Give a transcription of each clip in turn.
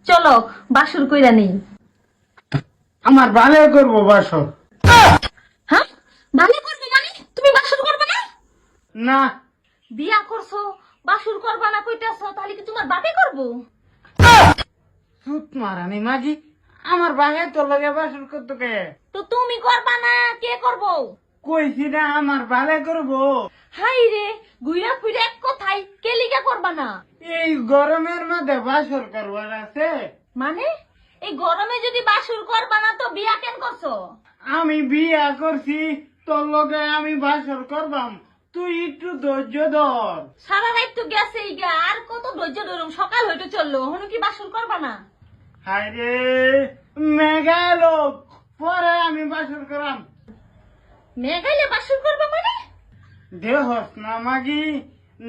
চলো বাসর কইরা নেই। আমার ভালো করবো বাসর। হ্যাঁ, ভালো করবো মানে তুমি বাসর করবে না? না, বিয়া করছো, বাসর করবা না কইতাছো, তাহলে কি তোমার বাপে করবো? সুত মারানি মাগি, আমার বাহে তোর লগে বাসর করতো কে? তো তুমি করবা না, কে করবো? কইছি না আমার ভালো করবো। হাই রে, গুইরা ফুইরা এক কথাই কে লিগা করবা না? এই গরমের মধ্যে বাসর করবার আছে। মানে এই গরমে যদি বাসর করবা না তো বিয়া কেন করছো? আমি বিয়া করছি, তোর লগে আমি বাসর করবাম, তুই একটু ধৈর্য ধর। সারা রাত তো গেছে গা, আর কত ধৈর্য ধরুম, সকাল হইতে চললো, হনু কি বাসর করবা না? হায় রে, মেঘালো, পরে আমি বাসর করাম। মেঘাইলে বাসর করবা মানে? দেহস না মাগি,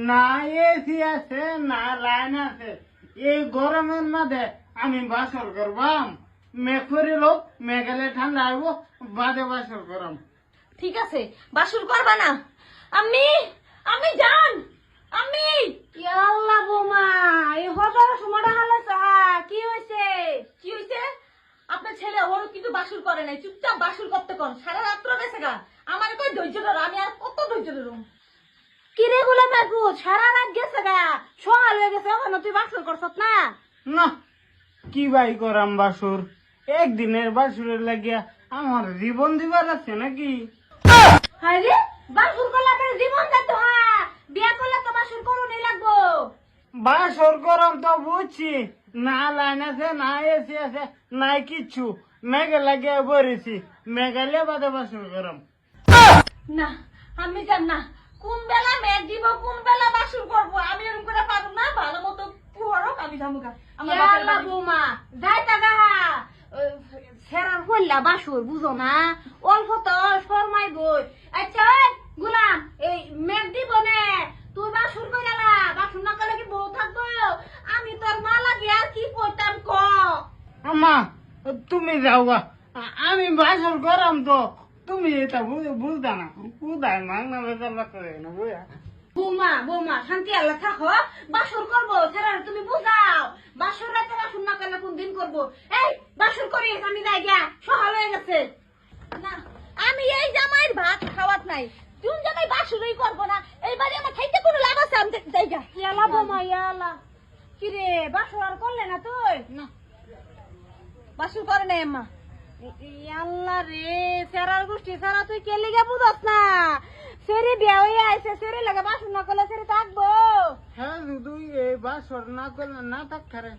না এসি আছে না লাইন আছে, এই গরমের মধ্যে আমি বাসর করবাম। মেঘ করে লোক মেঘালে ঠান্ডা আইব, বাদে বাসর করাম। ঠিক আছে, বাসর করবা না। আমি আমি জান আমি আল্লাহ বোমা, এই হঠাৎ সময়টা হালাইছা, কি হয়েছে? কি হইছে? আপনার ছেলে ওর কিন্তু বাসর করে নাই, চুপচাপ বাসর করতে কোন, সারা রাত্র গেছে গা। আমার কই ধৈর্য ধরো, আমি আর কত ধৈর্য ধরুম? কি রে গুলা মারবো, সারা রাত গেছে গা, সকাল হয়ে গেছে, এখনো তুই বাসর করছত না? না, কি বাই করাম বাসর, একদিনের বাসুরের লাগিয়া আমার জীবন দিবার আছে নাকি? হায় রে, বাসর করলে তোর জীবন যেত, হ্যাঁ, বিয়া করলে তো বাসর করুনই লাগবো। বাসর করাম তো বুঝছি, না লাইন আছে না এসি আছে নাই কিচ্ছু, মেঘে লাগিয়া বলেছি, মেঘালে বাদে বাসর করাম। না, আমি জান না কোন বেলা মেঘ দিব, কোন বেলা বাসর করবো, আমি এরকম করে পারবো না। ভালো মতো পুহরক, আমি যাবো গা আমার বাপের আল্লাহ বাড়ি। বোমা, যাইতা গা, সেরার হইলা বাসর বুঝো না, অল্প তো শর্মাই বই। আচ্ছা ওই গুলাম, এই মেঘ দিব নে, তুই বাসর করে গেলা, বাসর না করলে কি বউ থাকবো? আমি তোর মা লাগে আর কি করতাম ক? আমা, তুমি যাও গা, আমি বাসর করাম তো, তুমি এটা বুঝদা না, বুঝায় মাংনা বেজার করে না বুঝা। বোমা বোমা, শান্তি আল্লাহ থাকো, বাসর করবো, সেরার তুমি বুঝাও, বাসর রাতে বাসর না করলে কোন দিন করবো? এই বাসর করিস, আমি যাই গিয়া, সকাল হয়ে গেছে। না, আমি এই জামাইয়ের ভাত খাওয়াত নাই, তুমি জামাই বাসরই করবো না, এইবারে আমার খাইতে কোনো লাভ আছে? আমি জায়গা ইয়ালা বোমা ইয়ালা, কিরে বাসর আর করলে না তুই? না, বাসর করে নাই আম্মা। আল্লাহ রে, সেরার গোষ্ঠী সারা তুই কে লিগে বুঝস না? সেরি বিয়া হয়ে আইছে, সেরি লাগে বাসর না করলে সেরি থাকবো? হ্যাঁ, তুই এই বাসর না করলে না থাক খারে।